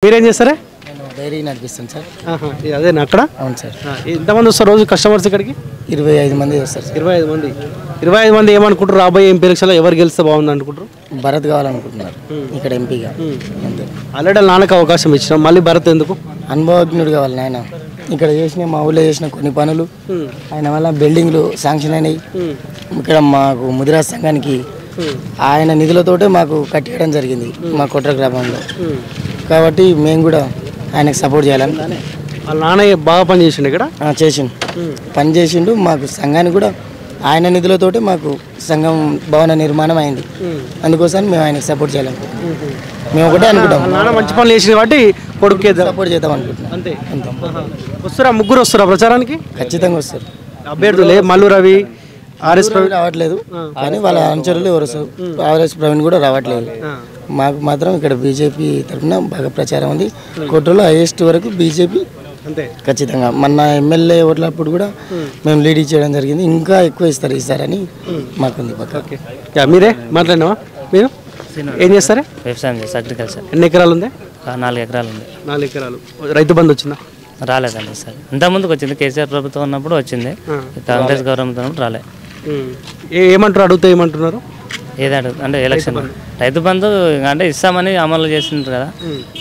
మీరేం చేస్తారా? నేను డైరీ నడిపిస్తాను సార్. అదేనా అక్కడ? అవును సార్. ఎంతమంది వస్తారు రోజు కస్టమర్స్ ఇక్కడికి? 25 మంది వస్తారు సార్. 25 మంది ఏమనుకుంటారు? రాబోయే ఎంపీ ఎలక్షన్లో ఎవరు గెలిస్తే బాగుంది అనుకుంటారు? భరత్ కావాలనుకుంటున్నారు ఇక్కడ ఎంపీగా. అంతే. ఆల్రెడీ నాన్నకు అవకాశం ఇచ్చినాం, మళ్ళీ భరత్ ఎందుకు? అనుభవజ్ఞుడు కావాలి నాయన. ఇక్కడ చేసిన మా ఊళ్ళో చేసిన కొన్ని పనులు ఆయన వల్ల బిల్డింగ్లు శాంక్షన్ అయినాయి. ఇక్కడ మాకు ముదిరాజ్ సంఘానికి ఆయన నిధులతోటే మాకు కట్టేయడం జరిగింది మా కొట్ర గ్రామంలో. కాబట్టి మేము కూడా ఆయనకు సపోర్ట్ చేయాలని. వాళ్ళ నాన్న బాగా పని చేసిండు ఇక్కడ. చేసిండు, పని చేసిండు. మాకు సంఘానికి కూడా ఆయన నిధులతోటి మాకు సంఘం భవన నిర్మాణం అయింది. అందుకోసం మేము ఆయనకు సపోర్ట్ చేయాలనుకుంటున్నాం. మేము ఒకటే అనుకుంటాం, నాన్న మంచి పనులు చేసింది కాబట్టి కొడుకు సపోర్ట్ చేద్దాం అనుకుంటున్నాం. అంతే. వస్తారా? ముగ్గురు వస్తారా ప్రచారానికి? ఖచ్చితంగా వస్తారు. అభ్యర్థులే మల్లు రవి, ఆర్ఎస్ ప్రవీణ్ రావట్లేదు, కానీ వాళ్ళ అనుచరులు ఎవరు వస్తారు. ఆర్ఎస్ ప్రవీణ్ కూడా రావట్లేదు. మాకు మాత్రం ఇక్కడ బీజేపీ తరఫున బాగా ప్రచారం ఉంది. కోటలో హైయెస్ట్ వరకు బీజేపీ అంతే. ఖచ్చితంగా మన ఎమ్మెల్యే ఓట్లప్పుడు కూడా మేము లీడ్ ఇచ్చేయడం జరిగింది. ఇంకా ఎక్కువ ఇస్తారు ఈసారని మాకుంది పక్క. మీరే మాట్లాడినావా? మీరు ఏం చేస్తారా? వ్యవసాయం చేస్తారు, అగ్రికల్చర్. ఎన్ని ఎకరాలు ఉంది? 4 ఎకరాలు ఉంది. 4 ఎకరాలు. రైతు బంధు వచ్చిందా? రాలేదండి సార్. ఇంతకుముందుకు వచ్చింది, కేసీఆర్ ప్రభుత్వం ఉన్నప్పుడు వచ్చింది. కాంగ్రెస్ గవర్నమెంట్ ఉన్నప్పుడు రాలే. ఏమంటారు? అడిగితే ఏమంటున్నారు? ఏది అంటే ఎలక్షన్ రైతు బంధు అంటే ఇస్తామని అమలు చేస్తుంటారు కదా,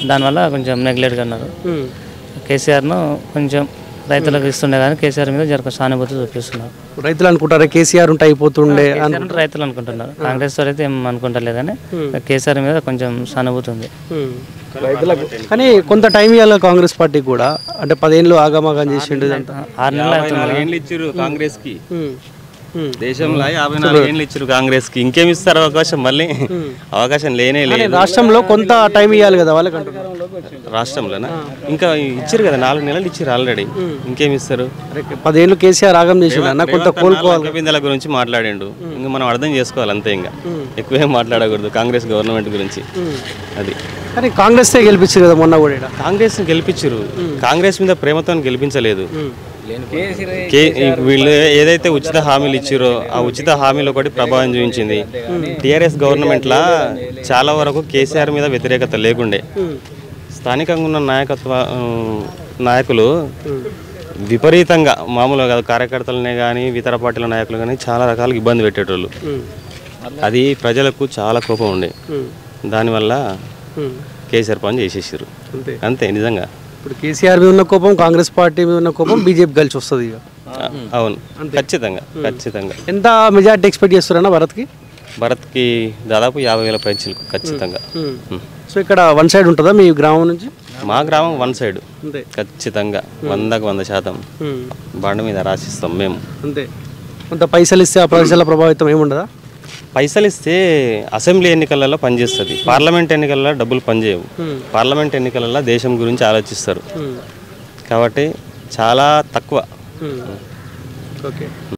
దానివల్ల కొంచెం నెగ్లెక్ట్గా ఉన్నారు. కేసీఆర్ను కొంచెం రైతులకు ఇస్తుండే కానీ కేసీఆర్ మీద జర సానుభూతి చూపిస్తున్నారు. రైతులు అనుకుంటారా కేసీఆర్ ఉంటే అయిపోతుండే? రైతులు అనుకుంటున్నారు. కాంగ్రెస్ వారు అయితే ఏం అనుకుంటలేదు కానీ కేసీఆర్ మీద కొంచెం సానుభూతి ఉంది. కానీ కొంత టైం ఇవ్వాలి కాంగ్రెస్ పార్టీ కూడా. అంటే 10 ఏళ్ళు ఆగమాగం చేసిండు. 6 నెలలు అవుతుంది ఇచ్చారు కాంగ్రెస్ కి. దేశంలో 54 ఏళ్ళు ఇచ్చారు కాంగ్రెస్ కి. ఇంకేమి ఇస్తారు అవకాశం? మళ్ళీ అవకాశం లేనే లేదు. రాష్ట్రంలో కొంత టైం ఇవ్వాలి కదా వాళ్ళకి. రాష్ట్రంలోనా? ఇంకా ఇచ్చారు కదా, 4 నెలలు ఇచ్చారు ఆల్రెడీ. ఇంకేమి ఇస్తారు? 10 ఏళ్ళు కేసీఆర్ ఆగం చేసిండు అన్న, కొంత కోలుకోవాలి. బిందెల గురించి మాట్లాడిండు, ఇంకా మనం అర్థం చేసుకోవాలి అంతే. ఇంకా ఎక్కువేం మాట్లాడకూడదు కాంగ్రెస్ గవర్నమెంట్ గురించి. అది కానీ కాంగ్రెస్ గెలిపించారు కదా మొన్న కూడా. కాంగ్రెస్ గెలిపించారు, కాంగ్రెస్ మీద ప్రేమతో గెలిపించలేదు. వీళ్ళు ఏదైతే ఉచిత హామీలు ఇచ్చారో ఆ ఉచిత హామీలు ఒకటి ప్రభావం చూపించింది. టీఆర్ఎస్ గవర్నమెంట్లా చాలా వరకు కేసీఆర్ మీద వ్యతిరేకత లేకుండే. స్థానికంగా ఉన్న నాయకులు విపరీతంగా, మామూలుగా కాదు, కార్యకర్తలనే కానీ ఇతర పార్టీల నాయకులు కానీ చాలా రకాలుగా ఇబ్బంది పెట్టేటోళ్ళు. అది ప్రజలకు చాలా కోపం ఉండే. దానివల్ల కేసీఆర్ పని చేసేసారు అంతే. నిజంగా ఇప్పుడు కేసీఆర్ మీద ఉన్న కోపం, కాంగ్రెస్ పార్టీ మీద ఉన్న కోపం బీజేపీ కలిసి వస్తుంది ఇక. అవును, ఖచ్చితంగా ఖచ్చితంగా. ఎంత మెజార్టీ ఎక్స్పెక్ట్ చేస్తారన్నా భరత్కి? భరత్కి దాదాపు 50,000 పైచీలకు ఖచ్చితంగా. సో ఇక్కడ వన్ సైడ్ ఉంటుందా మీ గ్రామం నుంచి? మా గ్రామం వన్ సైడ్ ఖచ్చితంగా 100కు 100% బండ మీద రాసిస్తాం మేము. అంతే. కొంత పైసలు ఇస్తే ఆ ప్రజల ప్రభావితం ఏముండదా? పైసలు ఇస్తే అసెంబ్లీ ఎన్నికలలో పనిచేస్తుంది, పార్లమెంట్ ఎన్నికలలో డబ్బులు పనిచేయవు. పార్లమెంట్ ఎన్నికలలో దేశం గురించి ఆలోచిస్తారు కాబట్టి చాలా తక్కువ. ఓకే.